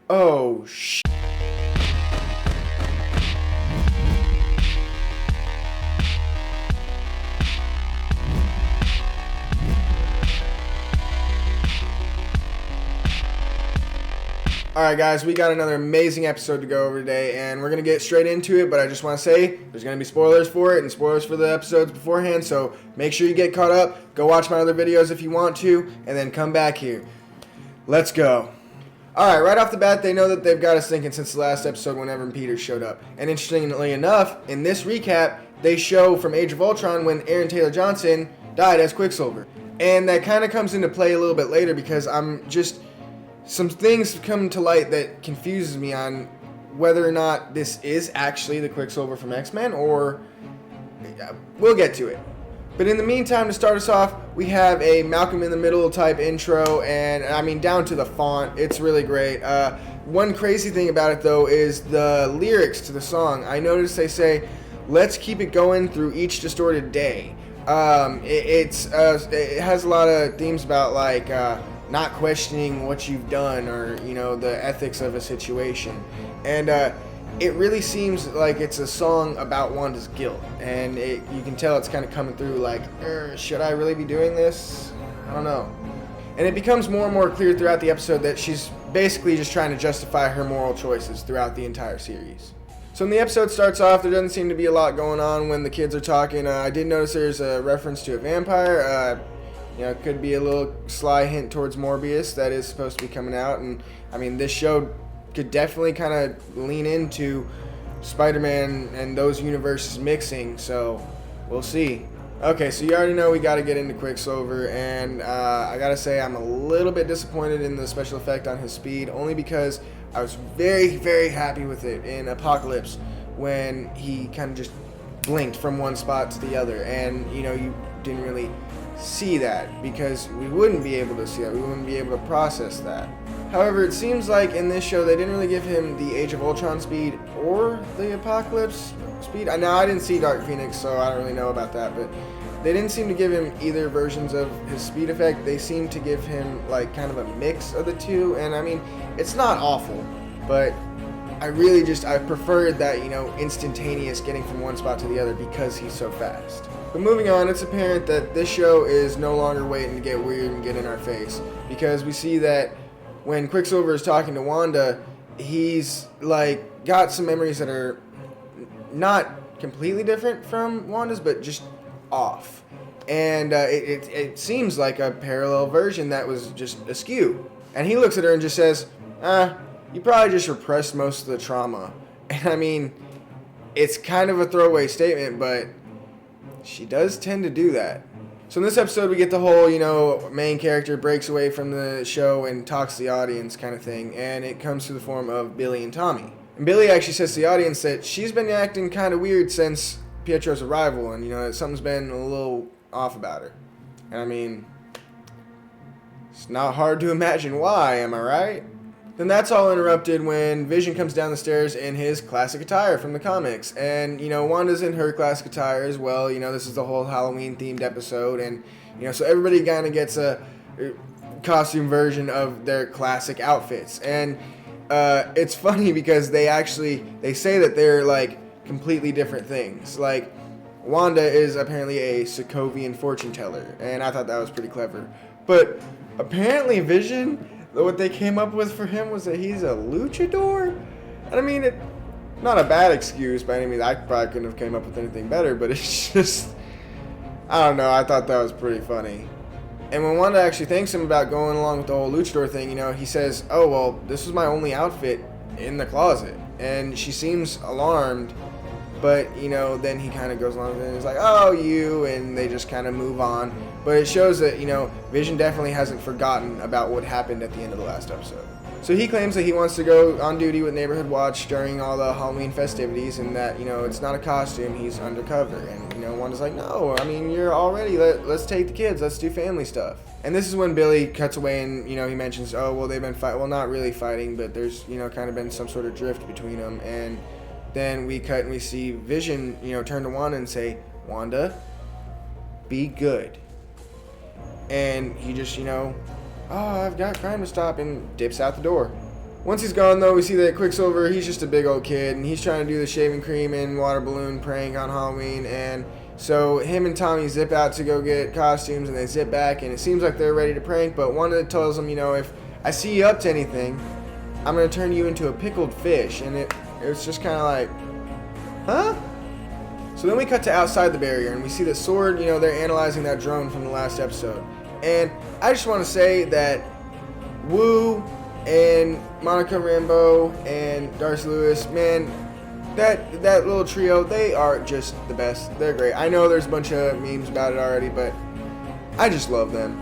Oh, sh. Alright guys, we got another amazing episode to go over today, and we're going to get straight into it, but I just want to say, there's going to be spoilers for it, and spoilers for the episodes beforehand, so make sure you get caught up, go watch my other videos if you want to, and then come back here. Let's go. Alright, right off the bat, they know that they've got us thinking since the last episode when Evan Peters showed up, and interestingly enough, in this recap, they show from Age of Ultron when Aaron Taylor Johnson died as Quicksilver, and that kind of comes into play a little bit later because some things come to light that confuses me on whether or not this is actually the Quicksilver from X-Men, or we'll get to it. But in the meantime, to start us off, we have a Malcolm in the Middle type intro, and I mean down to the font, it's really great. One crazy thing about it though is the lyrics to the song. I noticed they say, "Let's keep it going through each distorted day." It has a lot of themes about like not questioning what you've done, or the ethics of a situation, and it really seems like it's a song about Wanda's guilt, and you can tell it's kind of coming through like, should I really be doing this? I don't know. And it becomes more and more clear throughout the episode that she's basically just trying to justify her moral choices throughout the entire series. So when the episode starts off, there doesn't seem to be a lot going on when the kids are talking. I did notice there's a reference to a vampire. It could be a little sly hint towards Morbius that is supposed to be coming out. And, I mean, this show could definitely kind of lean into Spider-Man and those universes mixing, so we'll see. Okay, so you already know we got to get into Quicksilver, and I got to say I'm a little bit disappointed in the special effect on his speed, only because I was very, very happy with it in Apocalypse when he kind of just blinked from one spot to the other, and, you didn't really see that because we wouldn't be able to see that. We wouldn't be able to process that. However, it seems like in this show they didn't really give him the Age of Ultron speed or the Apocalypse speed. Now, I didn't see Dark Phoenix, so I don't really know about that, but they didn't seem to give him either versions of his speed effect. They seemed to give him like kind of a mix of the two, and I mean, it's not awful, but I preferred that, instantaneous getting from one spot to the other because he's so fast. But moving on, it's apparent that this show is no longer waiting to get weird and get in our face, because we see that when Quicksilver is talking to Wanda, he's like got some memories that are not completely different from Wanda's, but just off. And it seems like a parallel version that was just askew. And he looks at her and just says, you probably just repressed most of the trauma. And I mean, it's kind of a throwaway statement, but she does tend to do that. So in this episode, we get the whole, main character breaks away from the show and talks to the audience kind of thing, and it comes to the form of Billy and Tommy. And Billy actually says to the audience that she's been acting kind of weird since Pietro's arrival, and, that something's been a little off about her. And I mean, it's not hard to imagine why, am I right? Then that's all interrupted when Vision comes down the stairs in his classic attire from the comics. And, Wanda's in her classic attire as well. This is the whole Halloween-themed episode. And, so everybody kind of gets a costume version of their classic outfits. And it's funny because they say that they're, like, completely different things. Like, Wanda is apparently a Sokovian fortune teller. And I thought that was pretty clever. But apparently Vision, what they came up with for him was that he's a luchador. And I mean, not a bad excuse by any means. I probably couldn't have came up with anything better, but it's just, I don't know, I thought that was pretty funny. And when Wanda actually thanks him about going along with the whole luchador thing, he says, oh, well, this was my only outfit in the closet. And she seems alarmed, but, then he kind of goes along with it and he's like, oh, you, and they just kind of move on. But it shows that, Vision definitely hasn't forgotten about what happened at the end of the last episode. So he claims that he wants to go on duty with Neighborhood Watch during all the Halloween festivities, and that, it's not a costume, he's undercover. And, Wanda's like, no, I mean, you're all ready, let's take the kids, let's do family stuff. And this is when Billy cuts away and, he mentions, oh, well, they've been fighting, well, not really fighting, but there's, kind of been some sort of drift between them. And then we cut and we see Vision, turn to Wanda and say, Wanda, be good. And he just, oh, I've got crime to stop, and dips out the door. Once he's gone, though, we see that Quicksilver, he's just a big old kid, and he's trying to do the shaving cream and water balloon prank on Halloween, and so him and Tommy zip out to go get costumes, and they zip back, and it seems like they're ready to prank, but Wanda tells them, if I see you up to anything, I'm going to turn you into a pickled fish, and it's just kind of like, huh? So then we cut to outside the barrier, and we see that Sword, they're analyzing that drone from the last episode, and I just want to say that Wu and Monica Rambeau and Darcy Lewis, man, that little trio, they are just the best. They're great. I know there's a bunch of memes about it already, but I just love them.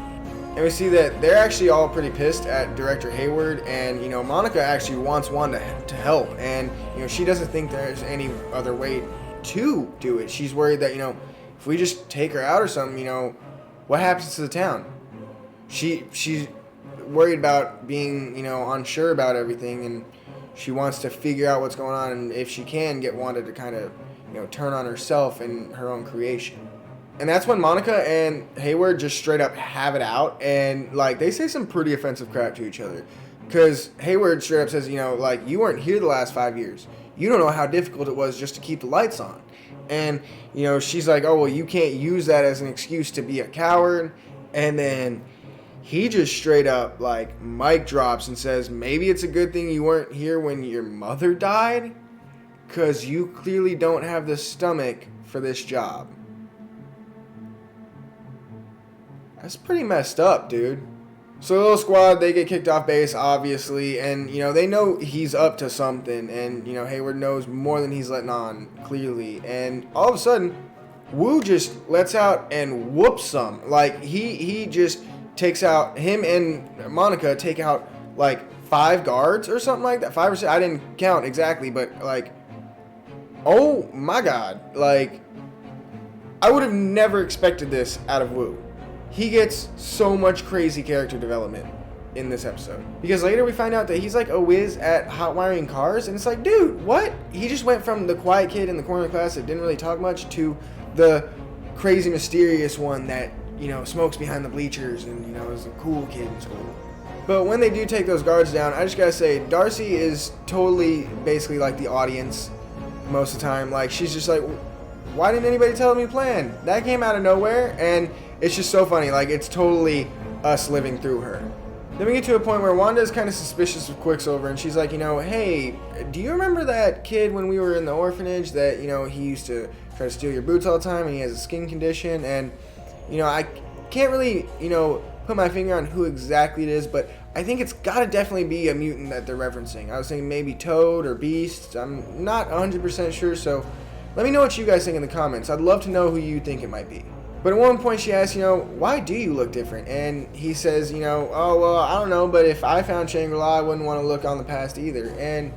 And we see that they're actually all pretty pissed at Director Hayward, and Monica actually wants Wanda to help, and she doesn't think there's any other way to do it. She's worried that if we just take her out or something, what happens to the town? She's worried about being, unsure about everything, and she wants to figure out what's going on, and if she can, get Wanda to kind of, turn on herself and her own creation. And that's when Monica and Hayward just straight up have it out, and, they say some pretty offensive crap to each other. Because Hayward straight up says, you weren't here the last 5 years. You don't know how difficult it was just to keep the lights on. And, she's like, oh, well, you can't use that as an excuse to be a coward. And then he just straight up, mic drops and says, maybe it's a good thing you weren't here when your mother died, because you clearly don't have the stomach for this job. That's pretty messed up, dude. So the little squad, they get kicked off base, obviously, and, they know he's up to something, and, Hayward knows more than he's letting on, clearly, and all of a sudden, Wu just lets out and whoops some. He just takes out, him and Monica take out 5 guards or something like that. 5 or 6, I didn't count exactly, but oh my god. I would have never expected this out of Wu. He gets so much crazy character development in this episode. Because later we find out that he's a whiz at hot wiring cars, and it's dude, what? He just went from the quiet kid in the corner of the class that didn't really talk much to the crazy mysterious one that smokes behind the bleachers and, is a cool kid in school. But when they do take those guards down, I just gotta say, Darcy is totally basically the audience most of the time. She's just why didn't anybody tell me a plan? That came out of nowhere, and it's just so funny. It's totally us living through her. Then we get to a point where Wanda is kind of suspicious of Quicksilver, and she's like, hey, do you remember that kid when we were in the orphanage that, he used to try to steal your boots all the time, and he has a skin condition, and I can't really, put my finger on who exactly it is, but I think it's got to definitely be a mutant that they're referencing. I was thinking maybe Toad or Beast. I'm not 100% sure, so let me know what you guys think in the comments. I'd love to know who you think it might be. But at one point she asks, why do you look different? And he says, oh, well, I don't know, but if I found Shangri-La, I wouldn't want to look on the past either. And,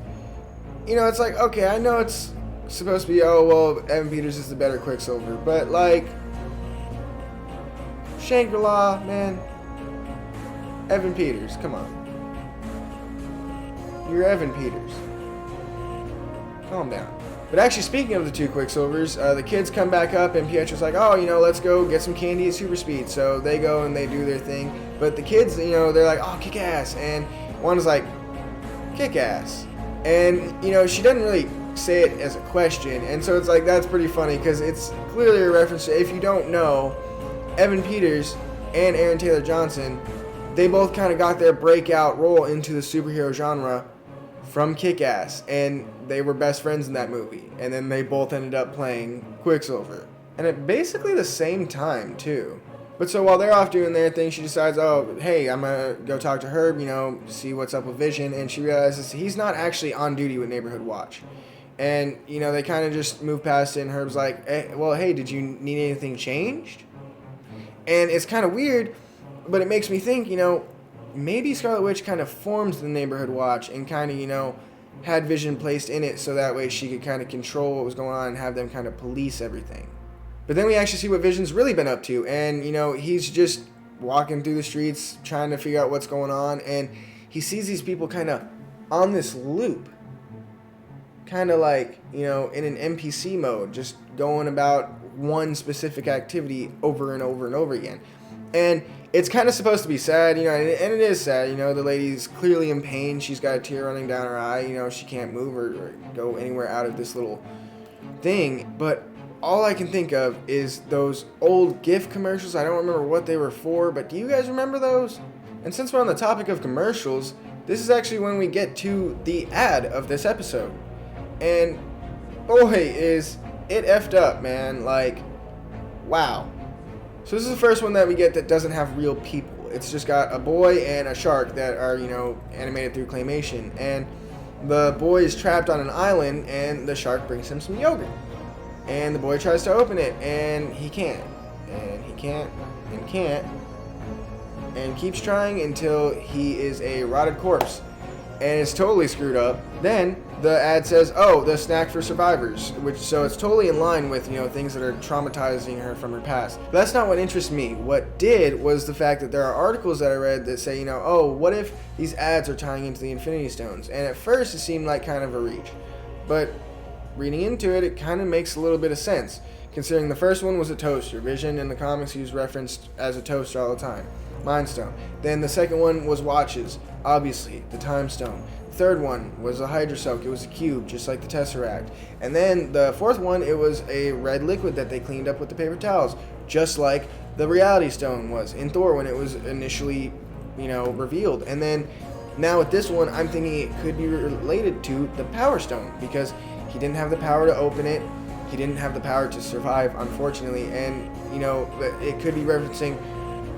it's okay, I know it's supposed to be, oh, well, Evan Peters is the better Quicksilver, but, Shangri-La, man. Evan Peters, come on. You're Evan Peters. Calm down. But actually, speaking of the 2 Quicksilvers, the kids come back up, and Pietro's like, oh, let's go get some candy at Super Speed. So they go and they do their thing. But the kids, they're like, oh, kick ass. And Wanda's like, kick ass. And, she doesn't really say it as a question. And so it's that's pretty funny, because it's clearly a reference to, if you don't know, Evan Peters and Aaron Taylor Johnson, they both kind of got their breakout role into the superhero genre from Kick-Ass, and they were best friends in that movie, and then they both ended up playing Quicksilver, and at basically the same time too. But so while they're off doing their thing, she decides, oh, hey, I'm gonna go talk to Herb, see what's up with Vision, and she realizes he's not actually on duty with Neighborhood Watch. And, they kind of just move past it, and Herb's like, hey, did you need anything changed? And it's kind of weird, but it makes me think, maybe Scarlet Witch kind of forms the Neighborhood Watch and kind of, had Vision placed in it so that way she could kind of control what was going on and have them kind of police everything. But then we actually see what Vision's really been up to, and, he's just walking through the streets trying to figure out what's going on, and he sees these people kind of on this loop, kind of in an NPC mode, just going about one specific activity over and over and over again. And It's kind of supposed to be sad, and it is sad. The lady's clearly in pain. She's got a tear running down her eye. She can't move or go anywhere out of this little thing. But all I can think of is those old gift commercials. I don't remember what they were for, but do you guys remember those? And since we're on the topic of commercials, this is actually when we get to the ad of this episode. And boy, is it effed up, man. Like, wow. So this is the first one that we get that doesn't have real people. It's just got a boy and a shark that are, animated through claymation. And the boy is trapped on an island, and the shark brings him some yogurt. And the boy tries to open it, and he can't. And he can't, and can't. And keeps trying until he is a rotted corpse. And it's totally screwed up. Then the ad says, "Oh, the snack for survivors," so it's totally in line with things that are traumatizing her from her past. But that's not what interests me. What did was the fact that there are articles that I read that say, oh, what if these ads are tying into the Infinity Stones? And at first it seemed like kind of a reach, but reading into it, it kind of makes a little bit of sense, considering the first one was a toaster. Vision in the comics, he was referenced as a toaster all the time. Mind Stone. Then the second one was watches, obviously, the Time Stone. The third one was a Hydra Soak. It was a cube, just like the Tesseract. And then the fourth one, it was a red liquid that they cleaned up with the paper towels, just like the Reality Stone was in Thor when it was initially, revealed. And then now with this one, I'm thinking it could be related to the Power Stone, because he didn't have the power to open it. He didn't have the power to survive, unfortunately. And, it could be referencing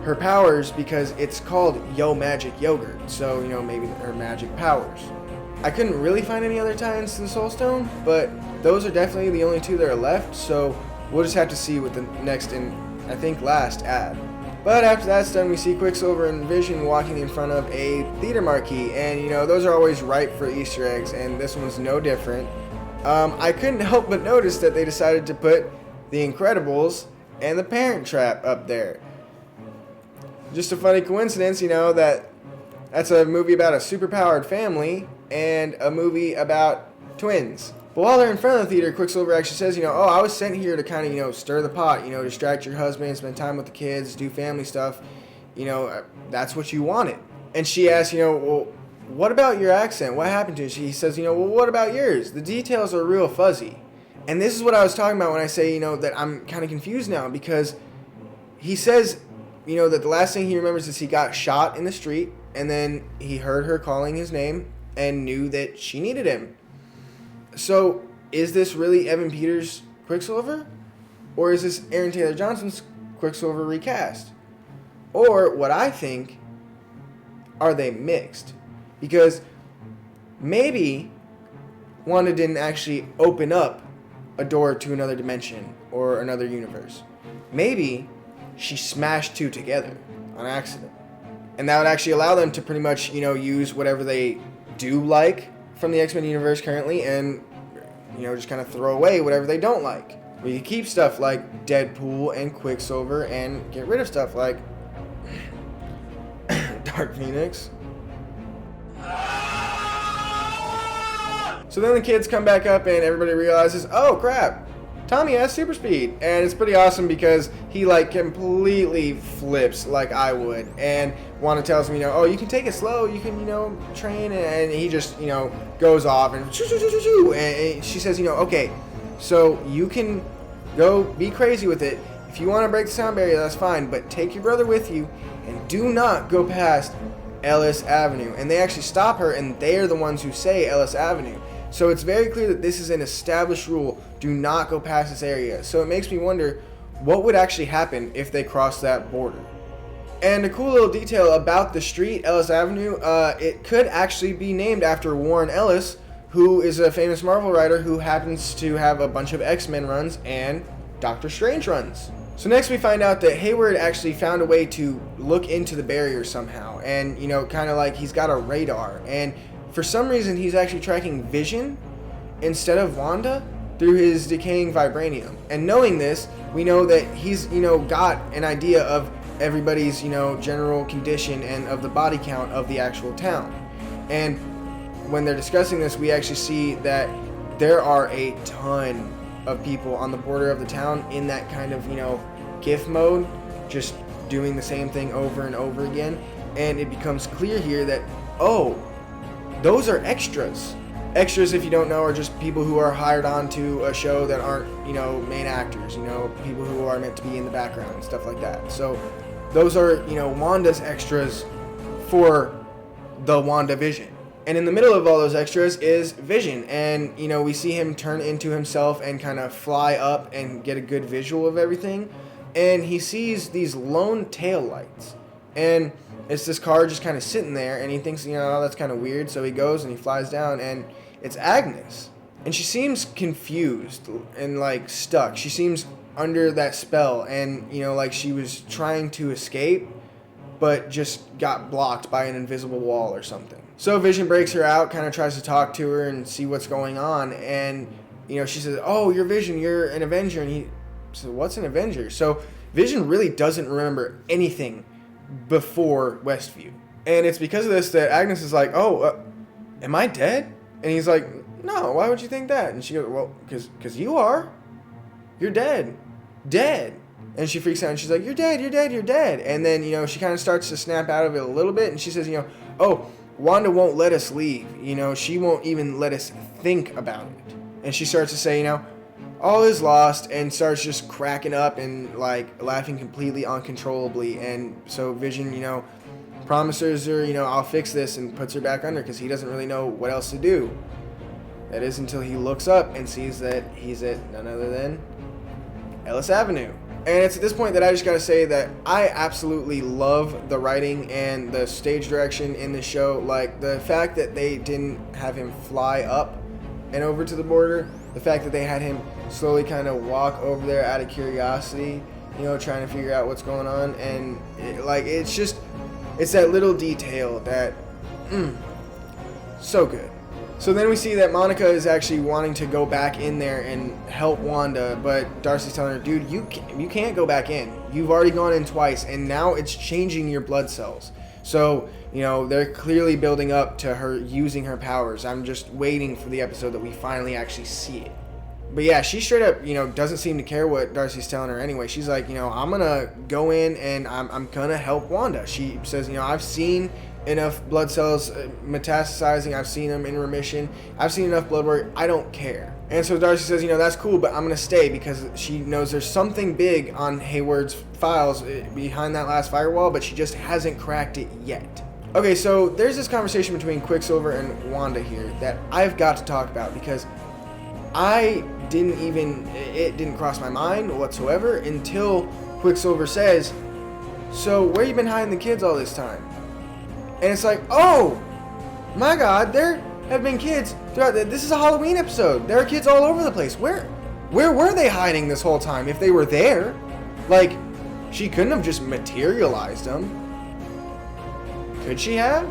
her powers because it's called Yo Magic Yogurt, so maybe her magic powers. I couldn't really find any other tie-ins to the Soul Stone, but those are definitely the only two that are left, so we'll just have to see with the next and I think last ad. But after that's done, we see Quicksilver and Vision walking in front of a theater marquee, and those are always ripe for Easter eggs, and this one's no different. I couldn't help but notice that they decided to put The Incredibles and The Parent Trap up there. Just a funny coincidence, that's a movie about a superpowered family and a movie about twins. But while they're in front of the theater, Quicksilver actually says, "Oh, I was sent here to kind of, stir the pot, distract your husband, spend time with the kids, do family stuff. That's what you wanted." And she asks, "Well, what about your accent? What happened to it?" He says, "Well, what about yours? The details are real fuzzy." And this is what I was talking about when I say, that I'm kind of confused now, because he says, that the last thing he remembers is he got shot in the street, and then he heard her calling his name and knew that she needed him. So, is this really Evan Peters' Quicksilver? Or is this Aaron Taylor Johnson's Quicksilver recast? Or, what I think, are they mixed? Because maybe Wanda didn't actually open up a door to another dimension or another universe. Maybe she smashed two together on accident. And that would actually allow them to pretty much, use whatever they do like from the X-Men universe currently and, just kind of throw away whatever they don't like. We could keep stuff like Deadpool and Quicksilver and get rid of stuff like Dark Phoenix. So then the kids come back up and everybody realizes, oh crap, Tommy has super speed. And it's pretty awesome because he completely flips like I would. And Wanda tells him, oh, you can take it slow, you can, train. And he just, goes off and and she says, okay, so you can go be crazy with it. If you want to break the sound barrier, that's fine. But take your brother with you and do not go past Ellis Avenue. And they actually stop her, and they're the ones who say Ellis Avenue. So it's very clear that this is an established rule. Do not go past this area. So it makes me wonder what would actually happen if they crossed that border. And a cool little detail about the street, Ellis Avenue, it could actually be named after Warren Ellis, who is a famous Marvel writer who happens to have a bunch of X-Men runs and Doctor Strange runs. So next we find out that Hayward actually found a way to look into the barrier somehow. And, kind of like he's got a radar. And for some reason, he's actually tracking Vision instead of Wanda through his decaying vibranium. And knowing this, we know that he's, got an idea of everybody's, general condition and of the body count of the actual town. And when they're discussing this, we actually see that there are a ton of people on the border of the town in that kind of, GIF mode, just doing the same thing over and over again. And it becomes clear here that, oh, those are extras. Extras, if you don't know, are just people who are hired on to a show that aren't, main actors, people who are meant to be in the background and stuff like that. So those are, Wanda's extras for the WandaVision. And in the middle of all those extras is Vision. And, we see him turn into himself and kind of fly up and get a good visual of everything. And he sees these lone tail lights. And it's this car just kind of sitting there, and he thinks, oh, that's kind of weird. So he goes and he flies down, and it's Agnes. And she seems confused and, stuck. She seems under that spell, and, like she was trying to escape, but just got blocked by an invisible wall or something. So Vision breaks her out, kind of tries to talk to her and see what's going on, and, she says, oh, you're Vision, you're an Avenger. And he says, what's an Avenger? So Vision really doesn't remember anything before Westview. And it's because of this that Agnes is like, oh, am I dead? And he's like, no, why would you think that? And she goes, well, because you are. You're dead. Dead. And she freaks out and she's like, you're dead, you're dead, you're dead. And then, she kind of starts to snap out of it a little bit. And she says, oh, Wanda won't let us leave. She won't even let us think about it. And she starts to say, all is lost, and starts just cracking up and laughing completely uncontrollably. And so Vision, promises her, I'll fix this, and puts her back under because he doesn't really know what else to do. That is until he looks up and sees that he's at none other than Ellis Avenue. And it's at this point that I just gotta say that I absolutely love the writing and the stage direction in the show. The fact that they didn't have him fly up and over to the border, the fact that they had him slowly kind of walk over there out of curiosity, trying to figure out what's going on. And it's that little detail that, so good. So then we see that Monica is actually wanting to go back in there and help Wanda, but Darcy's telling her, dude, you can't go back in. You've already gone in twice, and now it's changing your blood cells. So, they're clearly building up to her using her powers. I'm just waiting for the episode that we finally actually see it. But yeah, she straight up, doesn't seem to care what Darcy's telling her anyway. She's like, I'm going to go in and I'm going to help Wanda. She says, I've seen enough blood cells metastasizing. I've seen them in remission. I've seen enough blood work. I don't care. And so Darcy says, that's cool, but I'm going to stay because she knows there's something big on Hayward's files behind that last firewall, but she just hasn't cracked it yet. Okay, so there's this conversation between Quicksilver and Wanda here that I've got to talk about because it didn't cross my mind whatsoever until Quicksilver says, so where you been hiding the kids all this time? And it's like, oh my god, there have been kids throughout this is a Halloween episode. There are kids all over the place. Where were they hiding this whole time if they were there? She couldn't have just materialized them. Could she have?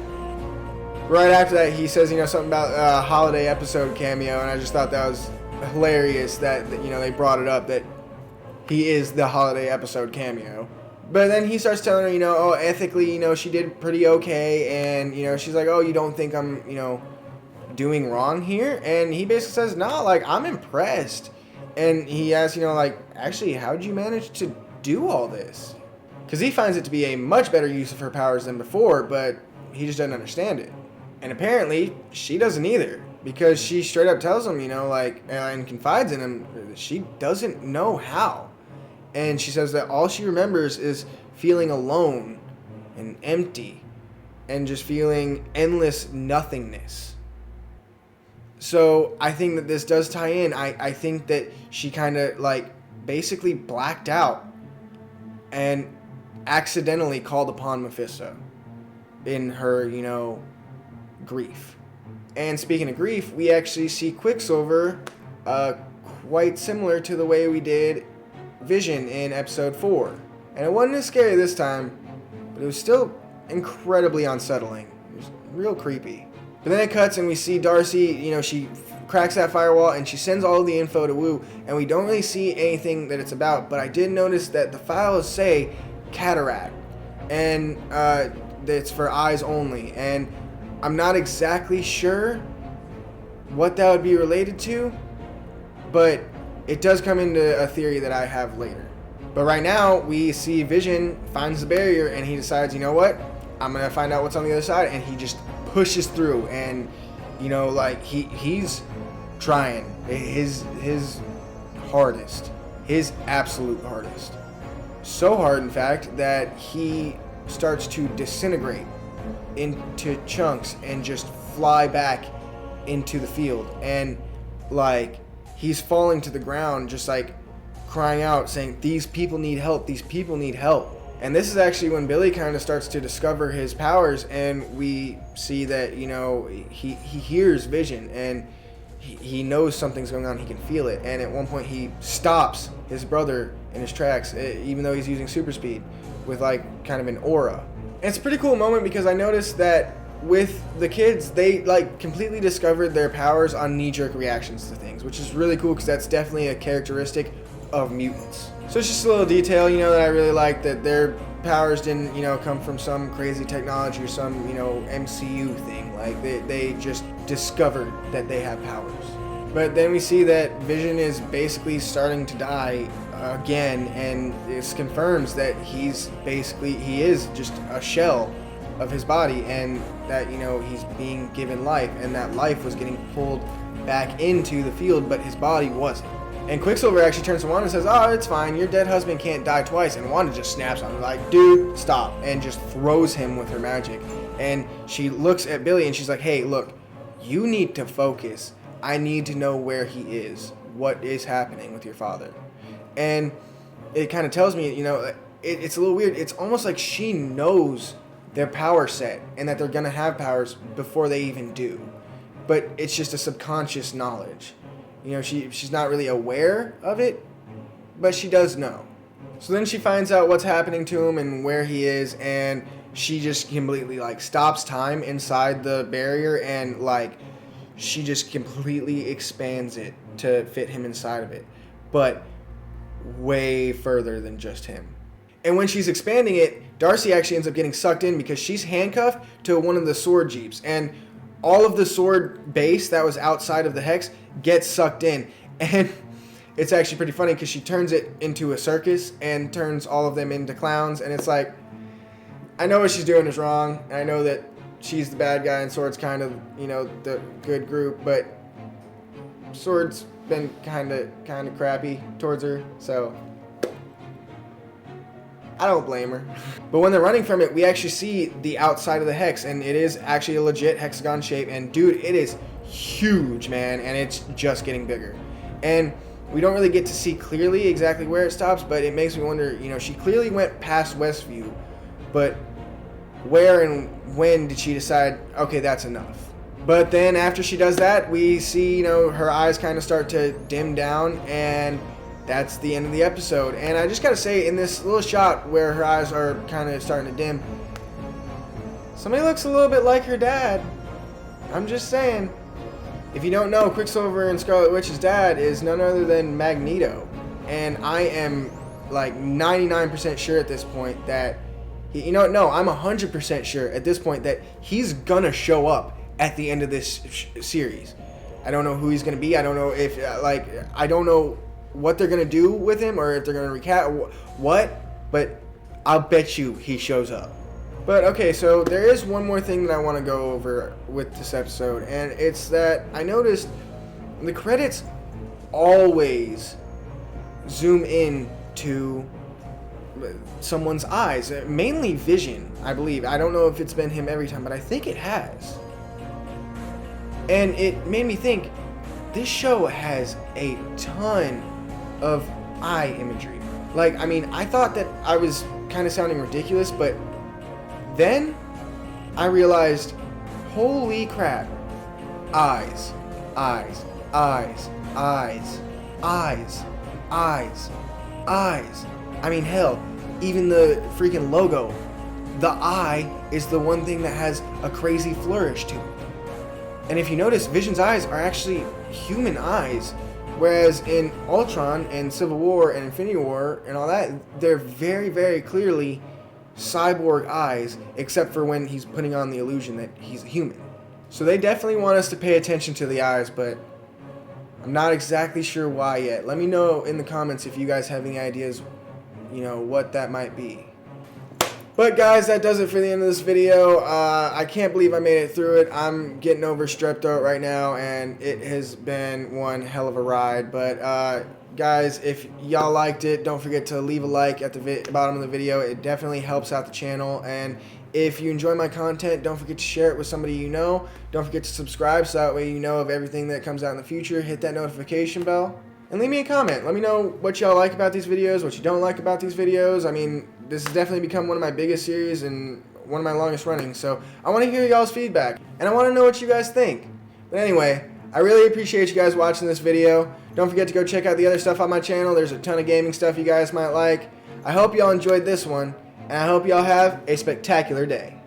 Right after that, he says, something about a holiday episode cameo, and I just thought that was hilarious that they brought it up that he is the holiday episode cameo. But then he starts telling her, oh, ethically, she did pretty okay, and, she's like, oh, you don't think I'm, doing wrong here? And he basically says, no, I'm impressed. And he asks, actually, how'd you manage to do all this? Because he finds it to be a much better use of her powers than before, but he just doesn't understand it. And apparently, she doesn't either. Because she straight up tells him, and confides in him, she doesn't know how. And she says that all she remembers is feeling alone and empty and just feeling endless nothingness. So I think that this does tie in. I think that she kind of basically blacked out and accidentally called upon Mephisto in her, grief. And speaking of grief, we actually see Quicksilver quite similar to the way we did Vision in episode 4. And it wasn't as scary this time, but it was still incredibly unsettling. It was real creepy. But then it cuts and we see Darcy, she cracks that firewall and she sends all of the info to Wu, and we don't really see anything that it's about, but I did notice that the files say cataract, and it's for eyes only, and I'm not exactly sure what that would be related to, but it does come into a theory that I have later. But right now, we see Vision finds the barrier, and he decides, you know what? I'm going to find out what's on the other side. And he just pushes through. And, you know, like, he's trying his hardest. His absolute hardest. So hard, in fact, that he starts to disintegrate into chunks and just fly back into the field. And, like, he's falling to the ground, just, like, crying out, saying, these people need help, these people need help. And this is actually when Billy kind of starts to discover his powers, and we see that, you know, he hears Vision, and he knows something's going on, he can feel it. And at one point he stops his brother in his tracks, even though he's using super speed, with like kind of an aura. And it's a pretty cool moment because I noticed that with the kids, they like completely discovered their powers on knee-jerk reactions to things, which is really cool because that's definitely a characteristic of mutants. So it's just a little detail, you know, that I really like, that their powers didn't, you know, come from some crazy technology or some, you know, MCU thing. Like they just discovered that they have powers. But then we see that Vision is basically starting to die again, and this confirms that he is just a shell of his body, and that, you know, he's being given life, and that life was getting pulled back into the field, but his body wasn't. And Quicksilver actually turns to Wanda and says, oh, it's fine, your dead husband can't die twice. And Wanda just snaps on him, like, dude, stop, and just throws him with her magic. And she looks at Billy and she's like, hey, look, you need to focus. I need to know where he is. What is happening with your father? And it kind of tells me, you know, it's a little weird. It's almost like she knows their power set and that they're going to have powers before they even do. But it's just a subconscious knowledge. You know, she's not really aware of it, but she does know. So then she finds out what's happening to him and where he is, and she just completely, like, stops time inside the barrier, and, like, she just completely expands it to fit him inside of it. But way further than just him. And when she's expanding it, Darcy actually ends up getting sucked in because she's handcuffed to one of the sword jeeps, and all of the sword base that was outside of the hex gets sucked in. And it's actually pretty funny because she turns it into a circus and turns all of them into clowns. And it's like, I know what she's doing is wrong. And I know that she's the bad guy and Sword's kind of, you know, the good group. But Sword's been kind of crappy towards her. So I don't blame her. But when they're running from it, we actually see the outside of the hex, and it is actually a legit hexagon shape. And dude, it is huge, man, and it's just getting bigger. And we don't really get to see clearly exactly where it stops, but it makes me wonder, you know, she clearly went past Westview, but where and when did she decide, okay, that's enough? But then after she does that, we see, you know, her eyes kind of start to dim down, and that's the end of the episode. And I just gotta say, in this little shot where her eyes are kind of starting to dim, somebody looks a little bit like her dad. I'm just saying. If you don't know, Quicksilver and Scarlet Witch's dad is none other than Magneto. And I am like 99% sure at this point that, I'm 100% sure at this point that he's gonna show up at the end of this series. I don't know who he's gonna be. I don't know if, I don't know what they're gonna do with him, or if they're gonna recast what, but I'll bet you he shows up. But okay, so there is one more thing that I want to go over with this episode, and it's that I noticed the credits always zoom in to someone's eyes, mainly Vision, I believe. I don't know if it's been him every time, but I think it has. And it made me think, this show has a ton of eye imagery. Like, I mean, I thought that I was kind of sounding ridiculous, but then I realized, holy crap, eyes, eyes, eyes, eyes, eyes, eyes, eyes. I mean, hell, even the freaking logo, the eye is the one thing that has a crazy flourish to it. And if you notice, Vision's eyes are actually human eyes, whereas in Ultron and Civil War and Infinity War and all that, they're very, very clearly cyborg eyes, except for when he's putting on the illusion that he's a human. So they definitely want us to pay attention to the eyes, but I'm not exactly sure why yet. Let me know in the comments if you guys have any ideas you know, what that might be. But guys, that does it for the end of this video. I can't believe I made it through it. I'm getting over strep throat right now, and it has been one hell of a ride. But guys, if y'all liked it, don't forget to leave a like at the bottom of the video. It definitely helps out the channel. And if you enjoy my content, don't forget to share it with somebody you know. Don't forget to subscribe so that way you know of everything that comes out in the future. Hit that notification bell. And leave me a comment. Let me know what y'all like about these videos, what you don't like about these videos. I mean, this has definitely become one of my biggest series and one of my longest running. So I want to hear y'all's feedback. And I want to know what you guys think. But anyway, I really appreciate you guys watching this video. Don't forget to go check out the other stuff on my channel. There's a ton of gaming stuff you guys might like. I hope y'all enjoyed this one. And I hope y'all have a spectacular day.